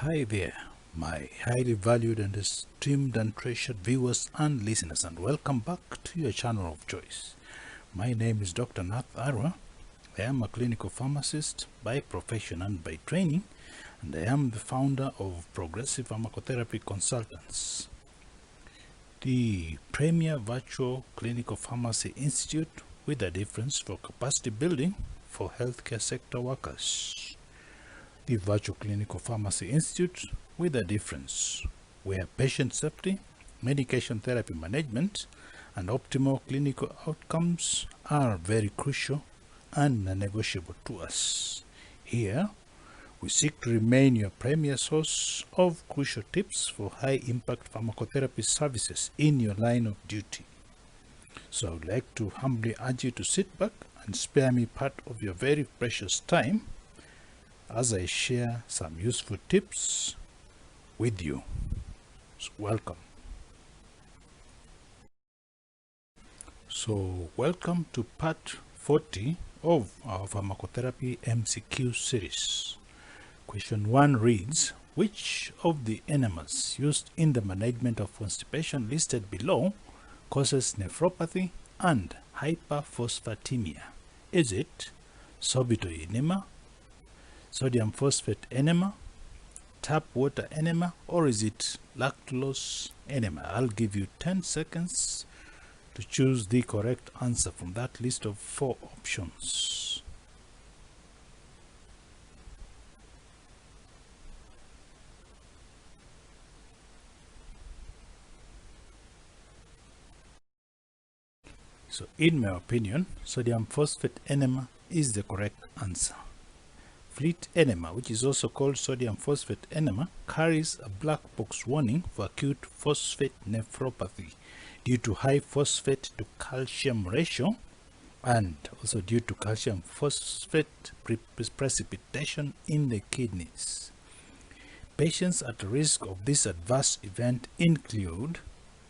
Hi there, my highly valued and esteemed and treasured viewers and listeners, and welcome back to your channel of choice. My name is Dr. Nath Arwa. I am a clinical pharmacist by profession and by training, and I am the founder of Progressive Pharmacotherapy Consultants, the premier virtual clinical pharmacy institute with a difference for capacity building for healthcare sector workers. The Virtual Clinical Pharmacy Institute with a difference, where patient safety, medication therapy management, and optimal clinical outcomes are very crucial and non-negotiable to us. Here, we seek to remain your premier source of crucial tips for high-impact pharmacotherapy services in your line of duty. So I would like to humbly urge you to sit back and spare me part of your very precious time as I share some useful tips with you. So welcome. So welcome to part 40 of our pharmacotherapy MCQ series. Question 1 reads, which of the enemas used in the management of constipation listed below causes nephropathy and hyperphosphatemia? Is it sorbitol enema, sodium phosphate enema, tap water enema, or is it lactulose enema? I'll give you 10 seconds to choose the correct answer from that list of 4 options. So in my opinion, sodium phosphate enema is the correct answer. Fleet enema, which is also called sodium phosphate enema, carries a black box warning for acute phosphate nephropathy due to high phosphate to calcium ratio and also due to calcium phosphate precipitation in the kidneys. Patients at risk of this adverse event include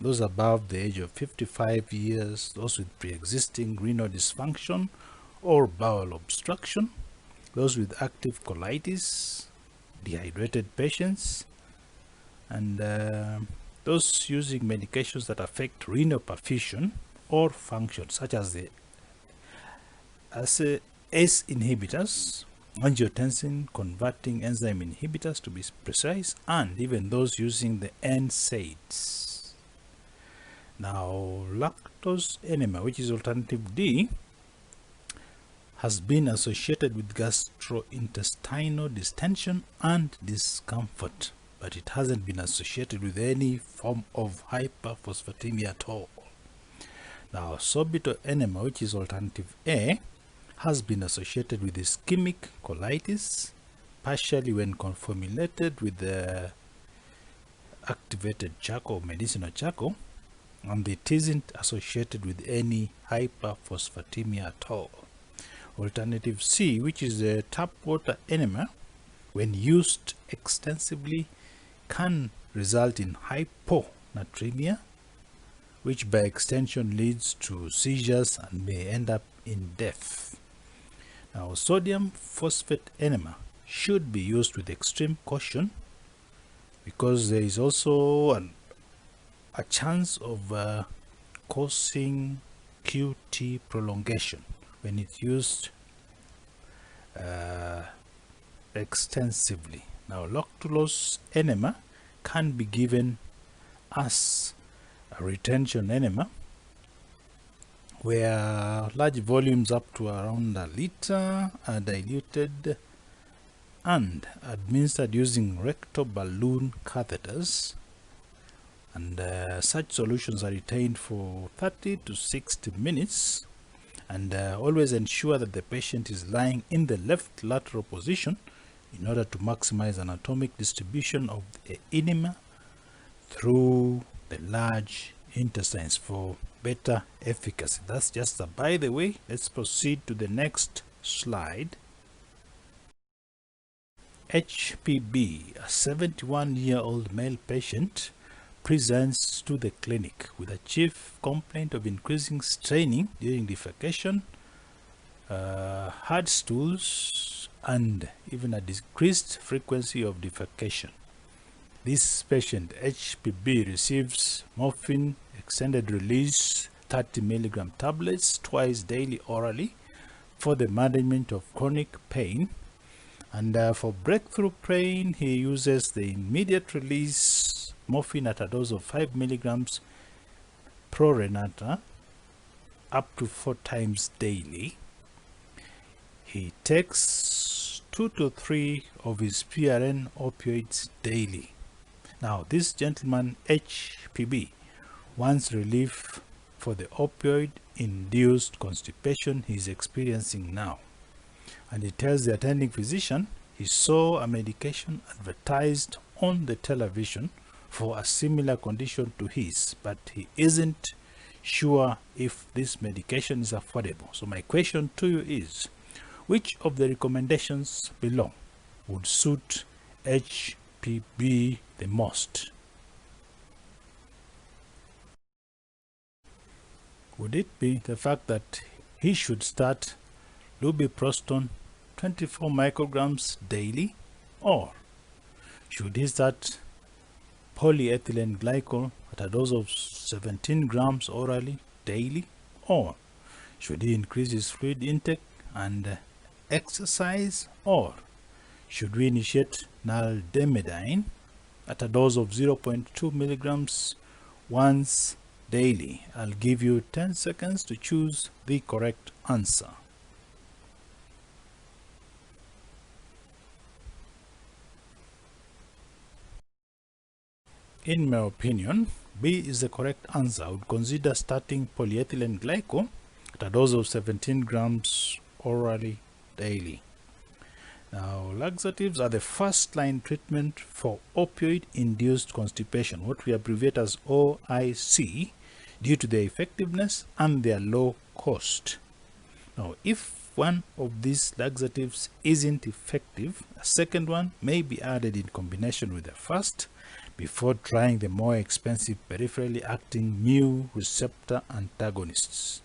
those above the age of 55 years, those with pre-existing renal dysfunction or bowel obstruction, those with active colitis, dehydrated patients, and those using medications that affect renal perfusion or function, such as the ACE inhibitors, angiotensin converting enzyme inhibitors to be precise, and even those using the NSAIDs. Now, lactose enema, which is alternative D, has been associated with gastrointestinal distension and discomfort, but it hasn't been associated with any form of hyperphosphatemia at all. Now, sorbitol enema, which is alternative A, has been associated with ischemic colitis, partially when conformulated with the activated charcoal, medicinal charcoal, and it isn't associated with any hyperphosphatemia at all. Alternative C, which is a tap water enema, when used extensively can result in hyponatremia, which by extension leads to seizures and may end up in death. Now, sodium phosphate enema should be used with extreme caution because there is also a chance of causing QT prolongation when it's used extensively. Now, lactulose enema can be given as a retention enema, where large volumes up to around a liter are diluted and administered using rectal balloon catheters, and such solutions are retained for 30 to 60 minutes. And always ensure that the patient is lying in the left lateral position in order to maximize anatomic distribution of the enema through the large intestines for better efficacy. That's just a by the way. Let's proceed to the next slide. HPB, a 71-year-old male patient, presents to the clinic with a chief complaint of increasing straining during defecation, hard stools, and even a decreased frequency of defecation. This patient, HPB, receives morphine extended release 30 milligram tablets twice daily orally for the management of chronic pain. And for breakthrough pain, he uses the immediate release morphine at a dose of 5 milligrams pro rata up to 4 times daily. He takes 2 to 3 of his PRN opioids daily. Now, this gentleman, HPB, wants relief for the opioid-induced constipation he is experiencing now. And he tells the attending physician he saw a medication advertised on the television for a similar condition to his, but he isn't sure if this medication is affordable. So my question to you is, which of the recommendations below would suit HPB the most? Would it be the fact that he should start Lubiprostone 24 micrograms daily, or should he start polyethylene glycol at a dose of 17 grams orally daily, or should he increase his fluid intake and exercise, or should we initiate nalmefene at a dose of 0.2 milligrams once daily? I'll give you 10 seconds to choose the correct answer. In my opinion, B is the correct answer. I would consider starting polyethylene glycol at a dose of 17 grams orally daily. Now, laxatives are the first-line treatment for opioid-induced constipation, what we abbreviate as OIC, due to their effectiveness and their low cost. Now, if one of these laxatives isn't effective, a second one may be added in combination with the first before trying the more expensive peripherally acting mu receptor antagonists.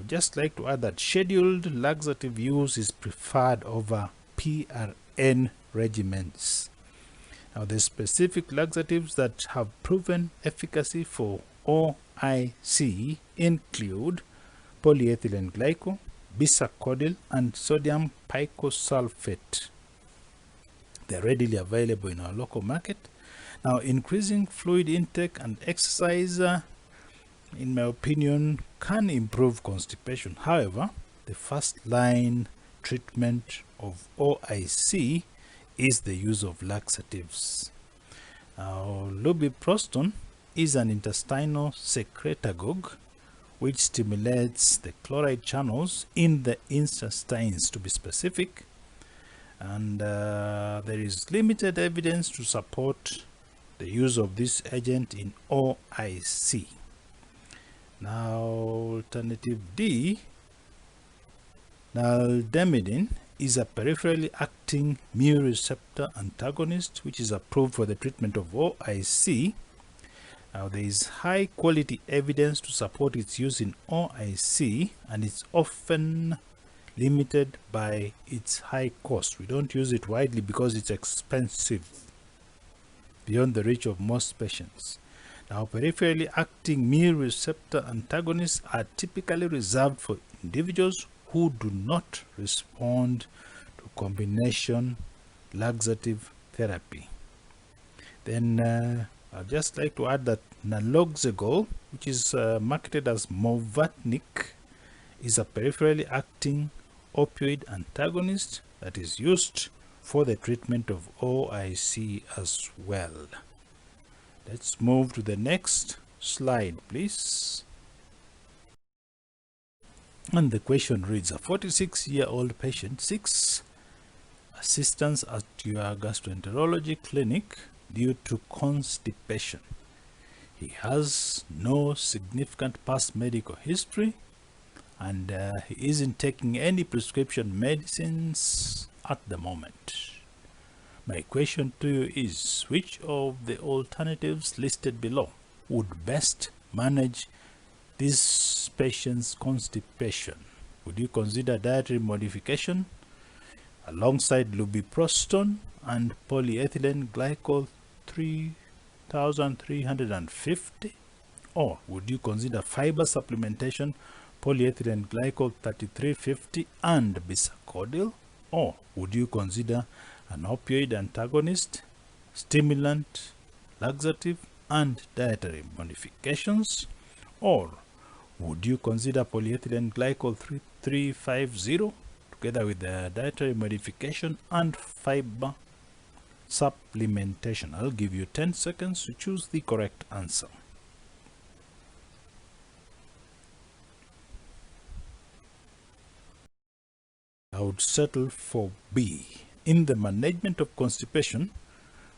Just like to add that scheduled laxative use is preferred over PRN regimens. Now, the specific laxatives that have proven efficacy for OIC include polyethylene glycol, bisacodyl, and sodium picosulfate. They're readily available in our local market. Now, increasing fluid intake and exercise, in my opinion, can improve constipation. However, the first line treatment of OIC is the use of laxatives. Now, Lubiprostone is an intestinal secretagogue which stimulates the chloride channels in the intestines, to be specific, and there is limited evidence to support the use of this agent in OIC. Now, alternative D, nalmefene, is a peripherally acting mu receptor antagonist which is approved for the treatment of OIC. Now, there is high quality evidence to support its use in OIC, and it's often limited by its high cost. We don't use it widely because it's expensive, beyond the reach of most patients. Now, peripherally acting mu receptor antagonists are typically reserved for individuals who do not respond to combination laxative therapy. Then I'd just like to add that naloxegol, which is marketed as Movatnik, is a peripherally acting opioid antagonist that is used for the treatment of OIC as well. Let's move to the next slide, please. And the question reads, a 46-year-old patient seeks assistance at your gastroenterology clinic due to constipation. He has no significant past medical history, and he isn't taking any prescription medicines at the moment. My question to you is, which of the alternatives listed below would best manage this patient's constipation? Would you consider dietary modification alongside lubiprostone and polyethylene glycol 3350? Or would you consider fiber supplementation, polyethylene glycol 3350 and bisacodyl? Or would you consider an opioid antagonist, stimulant, laxative, and dietary modifications? Or would you consider polyethylene glycol 3350 together with the dietary modification and fiber supplementation? I'll give you 10 seconds to choose the correct answer. I would settle for B. In the management of constipation,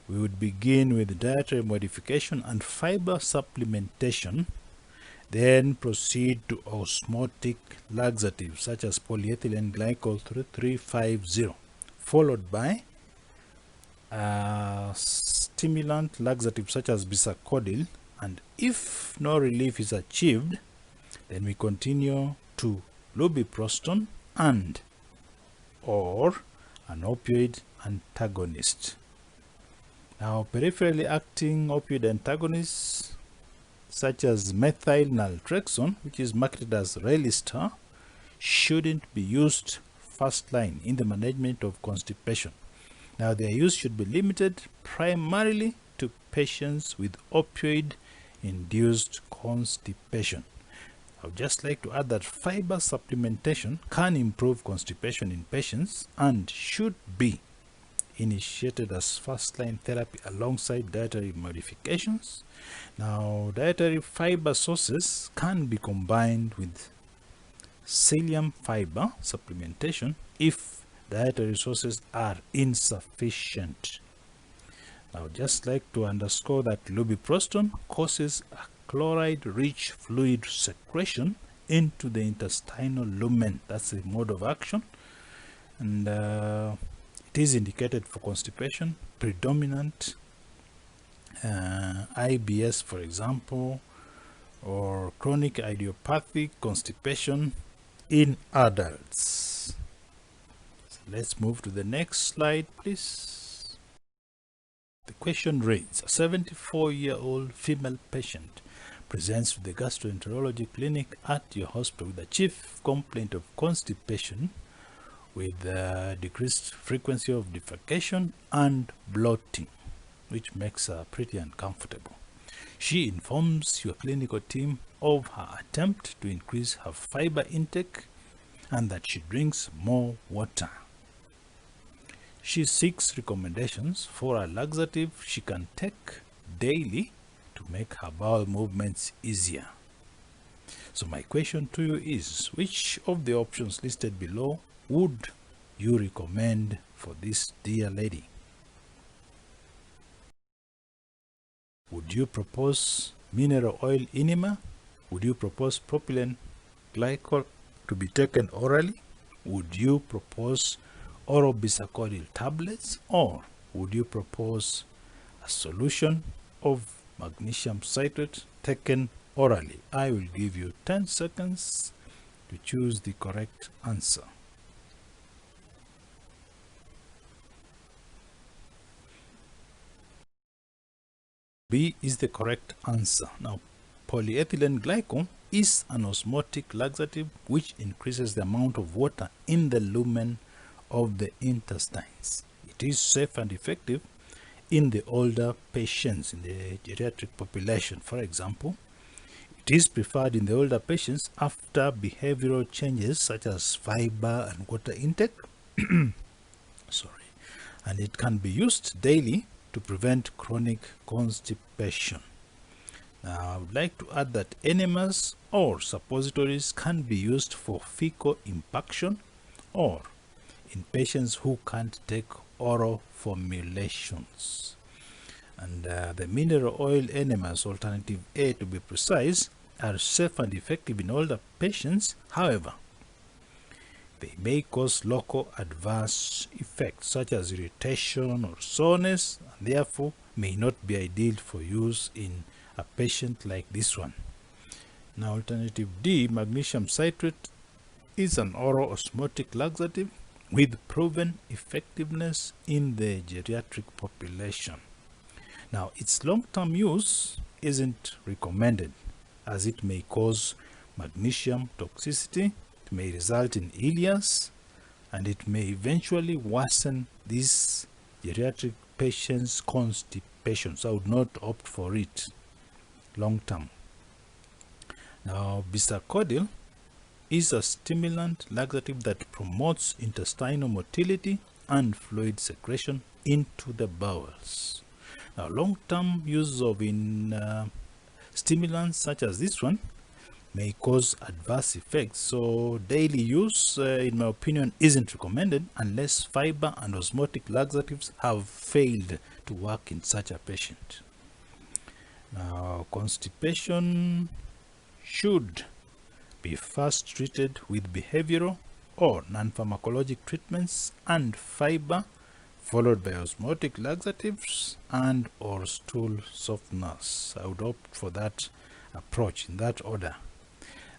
we would begin with dietary modification and fiber supplementation, then proceed to osmotic laxatives such as polyethylene glycol 3350, followed by stimulant laxatives such as bisacodyl, and if no relief is achieved, then we continue to lubiprostone and or an opioid antagonist. Now, peripherally acting opioid antagonists such as methyl naltrexone, which is marketed as Relistar, shouldn't be used first line in the management of constipation. Now, their use should be limited primarily to patients with opioid-induced constipation. I would just like to add that fiber supplementation can improve constipation in patients and should be initiated as first-line therapy alongside dietary modifications. Now, dietary fiber sources can be combined with psyllium fiber supplementation if dietary sources are insufficient. I would just like to underscore that lubiprostone causes a chloride-rich fluid secretion into the intestinal lumen. That's the mode of action, and it is indicated for constipation, predominant IBS, for example, or chronic idiopathic constipation in adults. So let's move to the next slide, please. The question reads, a 74-year-old female patient presents to the gastroenterology clinic at your hospital with a chief complaint of constipation with decreased frequency of defecation and bloating, which makes her pretty uncomfortable. She informs your clinical team of her attempt to increase her fiber intake and that she drinks more water. She seeks recommendations for a laxative she can take daily to make her bowel movements easier. So my question to you is, which of the options listed below would you recommend for this dear lady? Would you propose mineral oil enema? Would you propose propylene glycol to be taken orally? Would you propose oral bisacodyl tablets? Or would you propose a solution of magnesium citrate taken orally? I will give you 10 seconds to choose the correct answer. B is the correct answer. Now, polyethylene glycol is an osmotic laxative which increases the amount of water in the lumen of the intestines. It is safe and effective in the older patients, in the geriatric population, for example. It is preferred in the older patients after behavioral changes such as fiber and water intake. Sorry. And it can be used daily to prevent chronic constipation. Now, I would like to add that enemas or suppositories can be used for fecal impaction or in patients who can't take oral formulations. And the mineral oil enemas, alternative A to be precise, are safe and effective in older patients. However, they may cause local adverse effects such as irritation or soreness, and therefore may not be ideal for use in a patient like this one. Now, alternative D, magnesium citrate, is an oral osmotic laxative with proven effectiveness in the geriatric population. Now, its long-term use isn't recommended as it may cause magnesium toxicity, it may result in ileus, and it may eventually worsen these geriatric patients' constipation. So I would not opt for it long-term. Now, bisacodyl is a stimulant laxative that promotes intestinal motility and fluid secretion into the bowels. Now, long-term use of stimulants such as this one may cause adverse effects, so daily use, in my opinion, isn't recommended unless fiber and osmotic laxatives have failed to work in such a patient. Now, constipation should be first treated with behavioral or non-pharmacologic treatments and fiber, followed by osmotic laxatives and or stool softeners. I would opt for that approach in that order.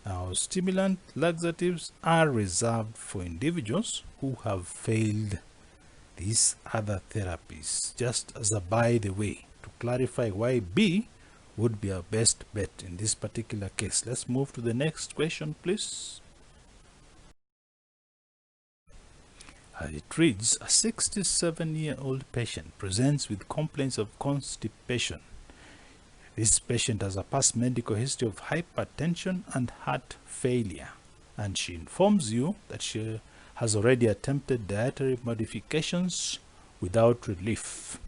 Now, stimulant laxatives are reserved for individuals who have failed these other therapies. Just as a by the way, to clarify why B would be our best bet in this particular case. Let's move to the next question, please. It reads, a 67-year-old patient presents with complaints of constipation. This patient has a past medical history of hypertension and heart failure, and she informs you that she has already attempted dietary modifications without relief.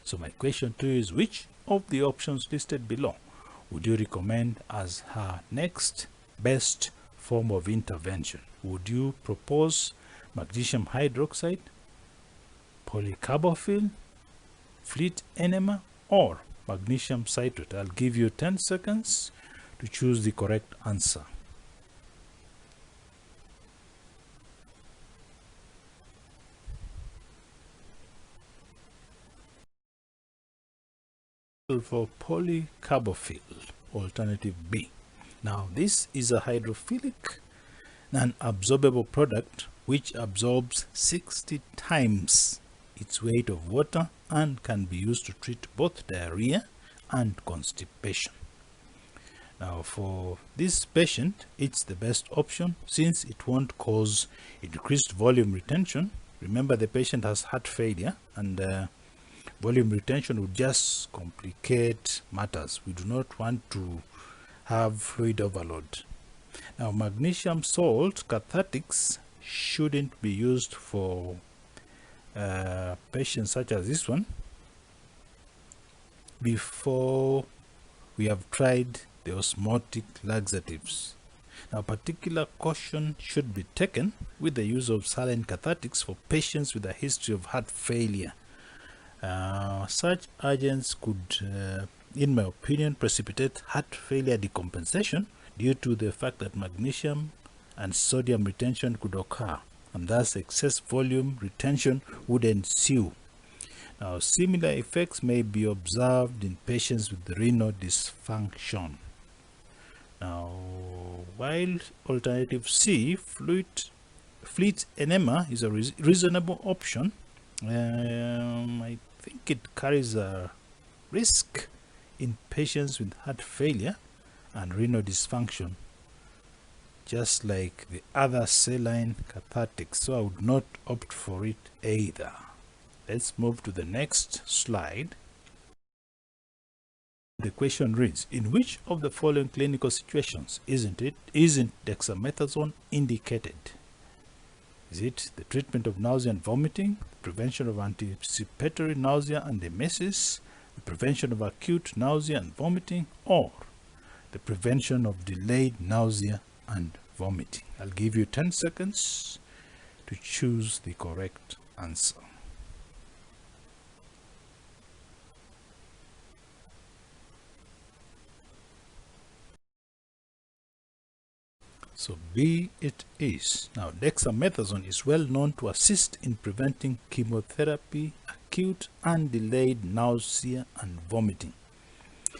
So my question to you is, which of the options listed below would you recommend as her next best form of intervention? Would you propose magnesium hydroxide, polycarbophil, fleet enema, or magnesium citrate? I'll give you 10 seconds to choose the correct answer. For polycarbophil, alternative B. Now, this is a hydrophilic non-absorbable product which absorbs 60 times its weight of water and can be used to treat both diarrhea and constipation. Now, for this patient, it's the best option since it won't cause increased volume retention. Remember, the patient has heart failure, and volume retention would just complicate matters. We do not want to have fluid overload. Now, magnesium salt cathartics shouldn't be used for patients such as this one before we have tried the osmotic laxatives. Now, particular caution should be taken with the use of saline cathartics for patients with a history of heart failure. Such agents could, in my opinion, precipitate heart failure decompensation due to the fact that magnesium and sodium retention could occur, and thus excess volume retention would ensue. Now, similar effects may be observed in patients with renal dysfunction. Now, while alternative C, fleet enema, is a reasonable option, I think it carries a risk in patients with heart failure and renal dysfunction, just like the other saline cathartics, so I would not opt for it either. Let's move to the next slide. The question reads, in which of the following clinical situations isn't dexamethasone indicated? Is it the treatment of nausea and vomiting, the prevention of anticipatory nausea and emesis, the prevention of acute nausea and vomiting, or the prevention of delayed nausea and vomiting? I'll give you 10 seconds to choose the correct answer. So B it is. Now, dexamethasone is well known to assist in preventing chemotherapy, acute and delayed nausea and vomiting.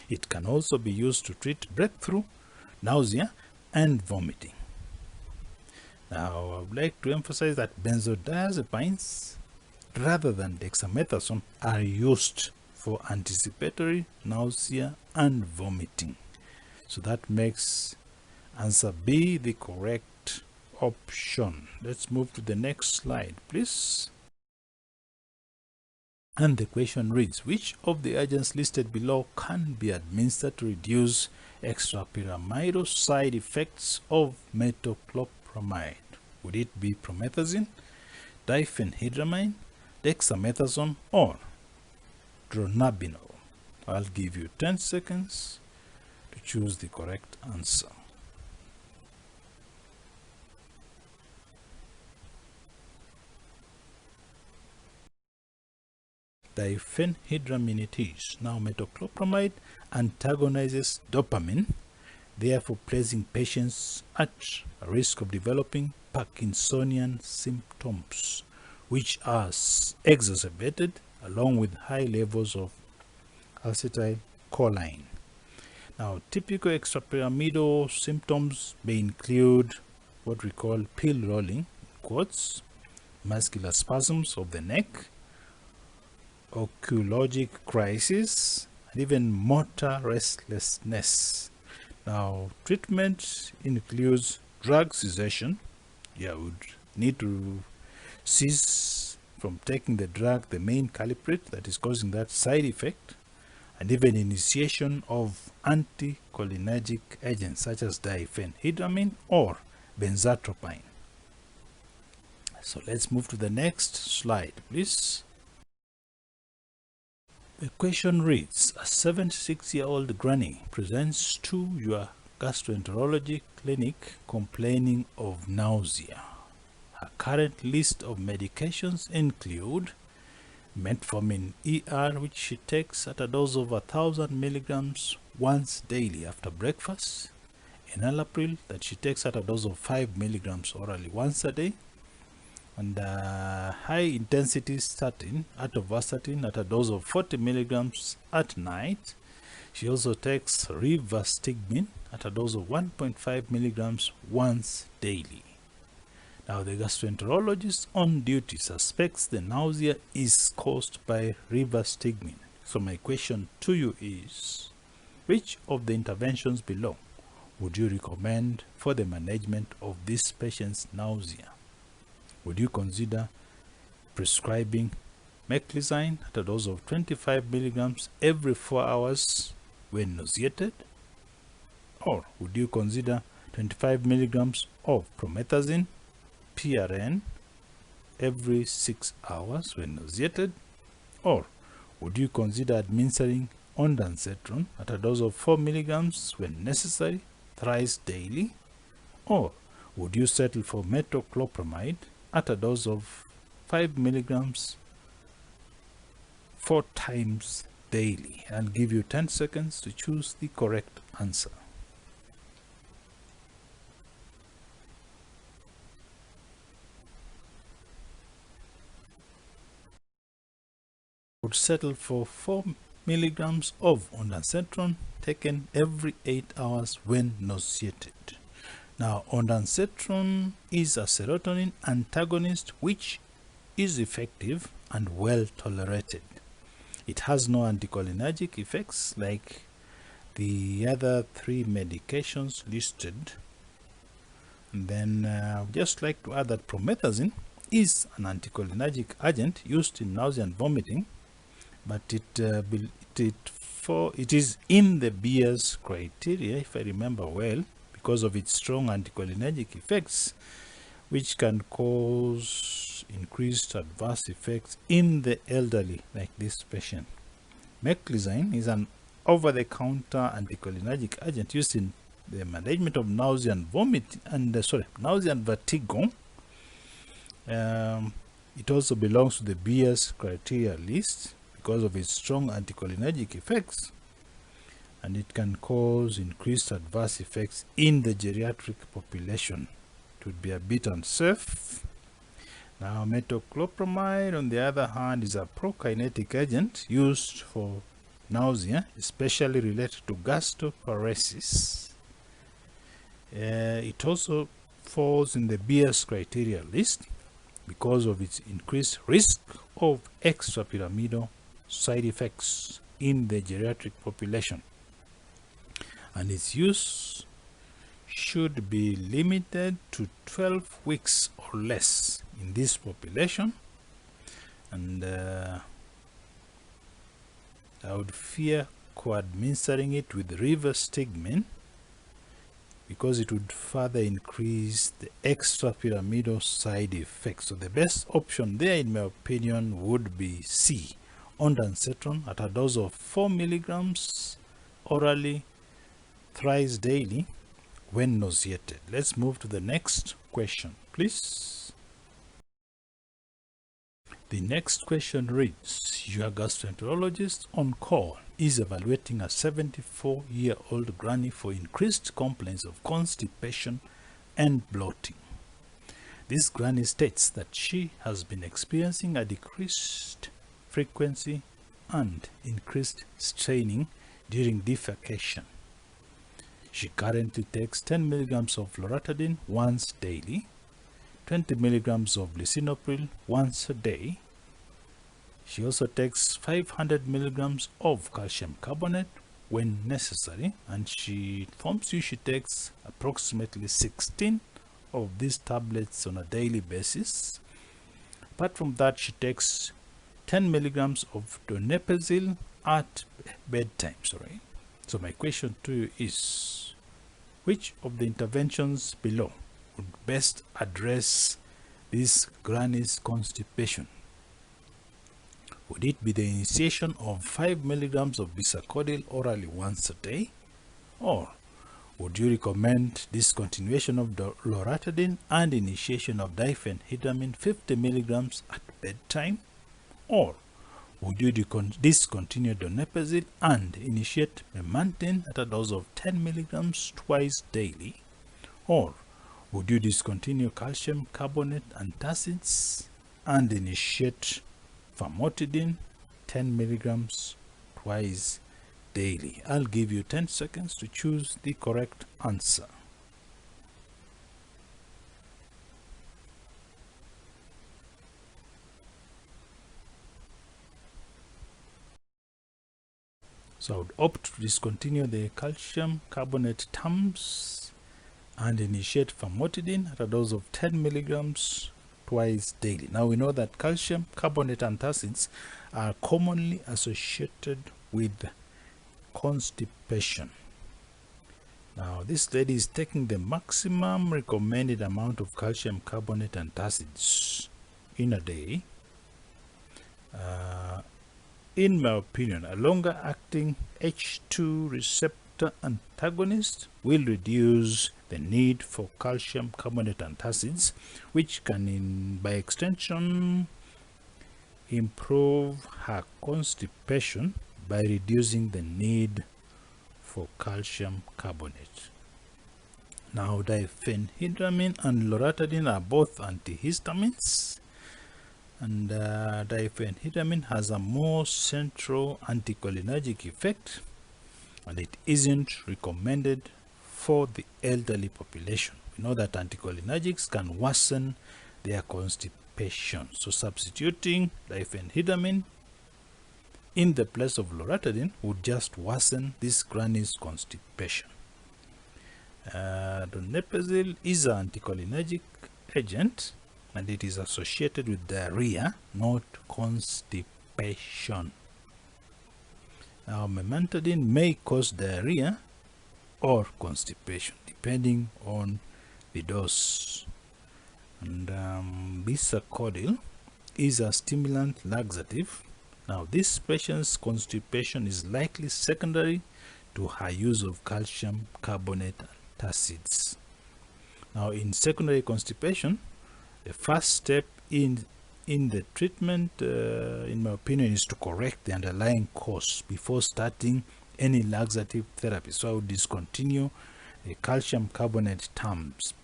It can also be used to treat breakthrough nausea and vomiting. Now, I would like to emphasize that benzodiazepines rather than dexamethasone are used for anticipatory nausea and vomiting. So that makes answer B the correct option. Let's move to the next slide, please. And the question reads, which of the agents listed below can be administered to reduce extrapyramidal side effects of metoclopramide? Would it be promethazine, diphenhydramine, dexamethasone, or dronabinol? I'll give you 10 seconds to choose the correct answer. Diphenhydramine it is. Now, metoclopramide antagonizes dopamine, therefore placing patients at risk of developing Parkinsonian symptoms, which are exacerbated along with high levels of acetylcholine. Now, typical extrapyramidal symptoms may include what we call pill rolling, quotes, muscular spasms of the neck, oncologic crisis, and even motor restlessness. Now, treatment includes drug cessation. You would need to cease from taking the drug, the main culprit that is causing that side effect, and even initiation of anticholinergic agents such as diphenhydramine or benzatropine. So let's move to the next slide, please. The question reads, a 76-year-old granny presents to your gastroenterology clinic complaining of nausea. Her current list of medications include Metformin ER, which she takes at a dose of 1,000 milligrams once daily after breakfast, enalapril that she takes at a dose of 5 milligrams orally once a day, and high-intensity statin, atorvastatin, at a dose of 40 milligrams at night. She also takes rivastigmine at a dose of 1.5 milligrams once daily. Now, the gastroenterologist on duty suspects the nausea is caused by rivastigmine. So my question to you is, which of the interventions below would you recommend for the management of this patient's nausea? Would you consider prescribing meclizine at a dose of 25 milligrams every 4 hours when nauseated? Or would you consider 25 milligrams of promethazine, PRN, every 6 hours when nauseated? Or would you consider administering ondansetron at a dose of 4 milligrams when necessary, thrice daily? Or would you settle for metoclopramide at a dose of 5 milligrams 4 times daily? I'll give you 10 seconds to choose the correct answer. Would settle for 4 milligrams of ondansetron taken every 8 hours when nauseated. Now, ondansetron is a serotonin antagonist which is effective and well tolerated. It has no anticholinergic effects like the other 3 medications listed. And then I'd just like to add that promethazine is an anticholinergic agent used in nausea and vomiting, but it is in the BS criteria, if I remember well, because of its strong anticholinergic effects, which can cause increased adverse effects in the elderly, like this patient. Meclizine is an over-the-counter anticholinergic agent used in the management of nausea and nausea and vertigo. It also belongs to the BS criteria list because of its strong anticholinergic effects, and it can cause increased adverse effects in the geriatric population. It would be a bit unsafe. Now, metoclopramide, on the other hand, is a prokinetic agent used for nausea, especially related to gastroparesis. It also falls in the BS criteria list because of its increased risk of extrapyramidal side effects in the geriatric population, and its use should be limited to 12 weeks or less in this population. And I would fear co-administering it with rivastigmine because it would further increase the extrapyramidal side effects. So the best option there, in my opinion, would be C, ondansetron, at a dose of 4 milligrams orally thrice daily when nauseated. Let's move to the next question, please. The next question reads, your gastroenterologist on call is evaluating a 74-year-old granny for increased complaints of constipation and bloating. This granny states that she has been experiencing a decreased frequency and increased straining during defecation. She currently takes 10 milligrams of loratadine once daily, 20 milligrams of lisinopril once a day. She also takes 500 milligrams of calcium carbonate when necessary, and she informs you she takes approximately 16 of these tablets on a daily basis. Apart from that, she takes 10 milligrams of donepezil at bedtime. So my question to you is, which of the interventions below would best address this granny's constipation? Would it be the initiation of 5 milligrams of bisacodyl orally once a day? Or would you recommend discontinuation of the loratadine and initiation of diphenhydramine 50 milligrams at bedtime? Or would you discontinue donepezil and initiate memantine at a dose of 10 milligrams twice daily? Or would you discontinue calcium carbonate antacids and initiate famotidine 10 milligrams twice daily? I'll give you 10 seconds to choose the correct answer. So I would opt to discontinue the calcium carbonate TAMs and initiate famotidine at a dose of 10 milligrams twice daily. Now we know that calcium carbonate antacids are commonly associated with constipation. Now this lady is taking the maximum recommended amount of calcium carbonate antacids in a day. In my opinion, a longer acting H2 receptor antagonist will reduce the need for calcium carbonate antacids, which can, by extension, improve her constipation by reducing the need for calcium carbonate. Now, diphenhydramine and loratadine are both antihistamines, and diphenhydramine has a more central anticholinergic effect, and it isn't recommended for the elderly population. We know that anticholinergics can worsen their constipation, so substituting diphenhydramine in the place of loratadine would just worsen this granny's constipation. Donepezil is an anticholinergic agent, and it is associated with diarrhea, not constipation. Now, memantadine may cause diarrhea or constipation depending on the dose. And bisacodyl is a stimulant laxative. Now, this patient's constipation is likely secondary to her use of calcium carbonate antacids. Now, in secondary constipation, the first step in the treatment, in my opinion, is to correct the underlying cause before starting any laxative therapy. So I would discontinue the calcium carbonate TAMs.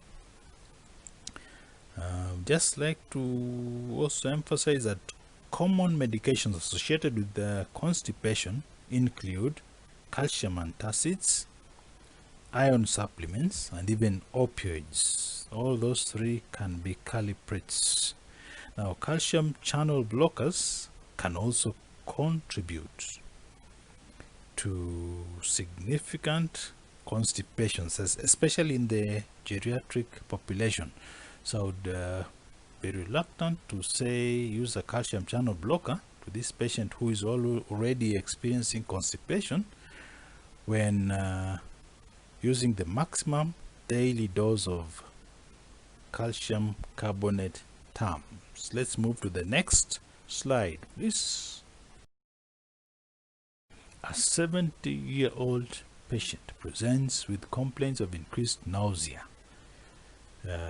Just like to also emphasize that common medications associated with the constipation include calcium antacids iron supplements, and even opioids. All those three can be culprits. Now, calcium channel blockers can also contribute to significant constipations, especially in the geriatric population. So I would be reluctant to say use a calcium channel blocker to this patient who is already experiencing constipation when using the maximum daily dose of calcium carbonate terms. Let's move to the next slide, please. A 70-year-old patient presents with complaints of increased nausea.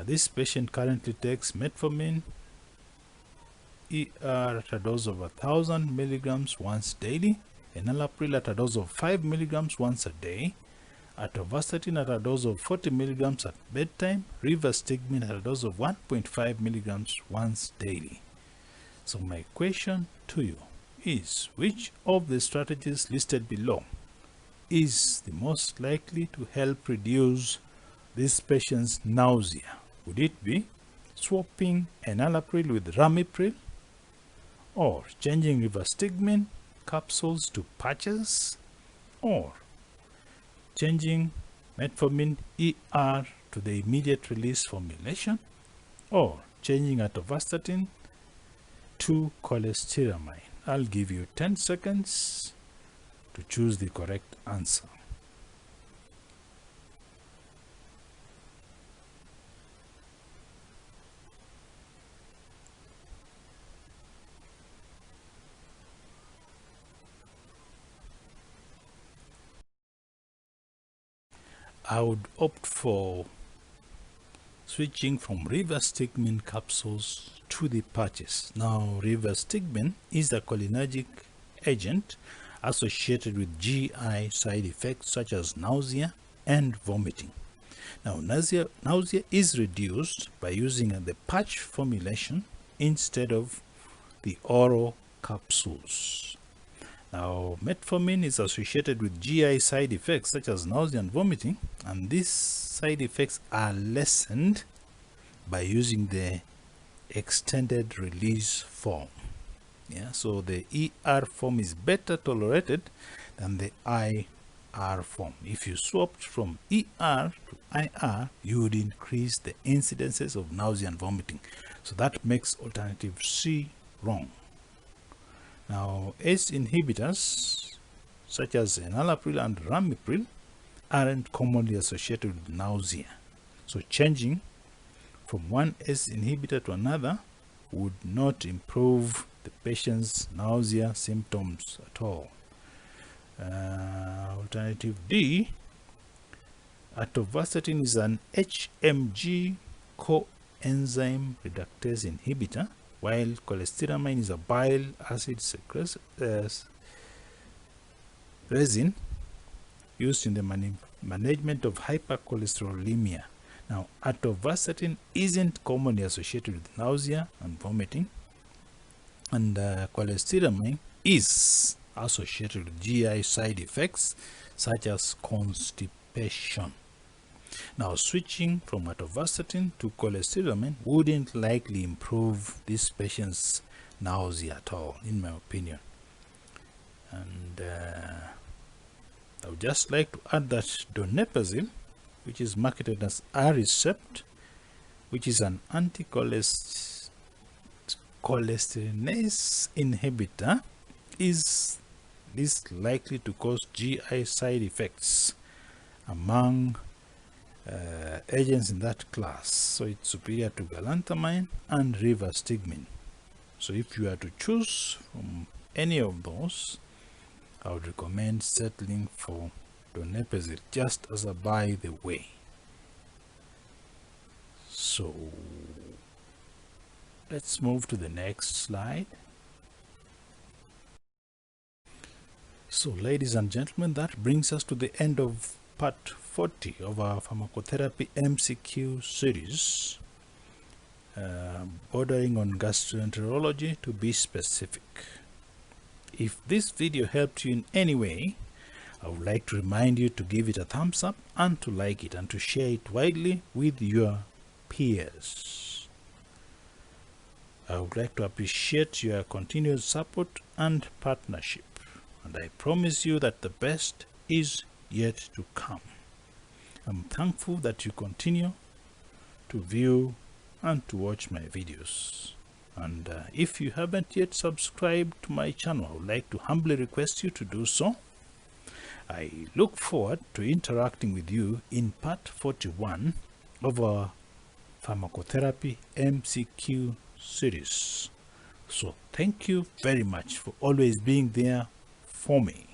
This patient currently takes Metformin ER at a dose of 1,000 milligrams once daily, enalapril at a dose of 5 milligrams once a day, atorvastatin at a dose of 40 milligrams at bedtime, rivastigmine at a dose of 1.5 milligrams once daily. So my question to you is, which of the strategies listed below is the most likely to help reduce this patient's nausea? Would it be swapping enalapril with ramipril, or changing rivastigmine capsules to patches, or changing Metformin ER to the immediate release formulation, or changing atorvastatin to cholestyramine? I'll give you 10 seconds to choose the correct answer. I would opt for switching from rivastigmine capsules to the patches. Now, rivastigmine is a cholinergic agent associated with GI side effects such as nausea and vomiting. Now, nausea is reduced by using the patch formulation instead of the oral capsules. Now, metformin is associated with GI side effects such as nausea and vomiting, and these side effects are lessened by using the extended release form. So the ER form is better tolerated than the IR form. If you swapped from ER to IR, you would increase the incidences of nausea and vomiting. So that makes alternative C wrong. Now, ACE inhibitors such as enalapril and ramipril aren't commonly associated with nausea. So changing from one ACE inhibitor to another would not improve the patient's nausea symptoms at all. Alternative D, atorvastatin is an HMG coenzyme reductase inhibitor, while cholestyramine is a bile acid resin used in the management of hypercholesterolemia. Now, atorvastatin isn't commonly associated with nausea and vomiting, and cholestyramine is associated with GI side effects such as constipation. Now, switching from atorvastatin to cholestyramine wouldn't likely improve this patient's nausea at all, in my opinion. And I would just like to add that donepezil, which is marketed as Aricept, which is an anticholinesterase inhibitor, is least likely to cause GI side effects among agents in that class. So it's superior to galantamine and rivastigmine. So if you are to choose from any of those, I would recommend settling for donepezil, just as a by the way. So let's move to the next slide. So ladies and gentlemen, that brings us to the end of part 40 of our pharmacotherapy MCQ series, bordering on gastroenterology to be specific. If this video helped you in any way, I would like to remind you to give it a thumbs up and to like it and to share it widely with your peers. I would like to appreciate your continued support and partnership, and I promise you that the best is yet to come. I'm thankful that you continue to view and to watch my videos. And if you haven't yet subscribed to my channel, I would like to humbly request you to do so. I look forward to interacting with you in part 41 of our Pharmacotherapy MCQ series. So thank you very much for always being there for me.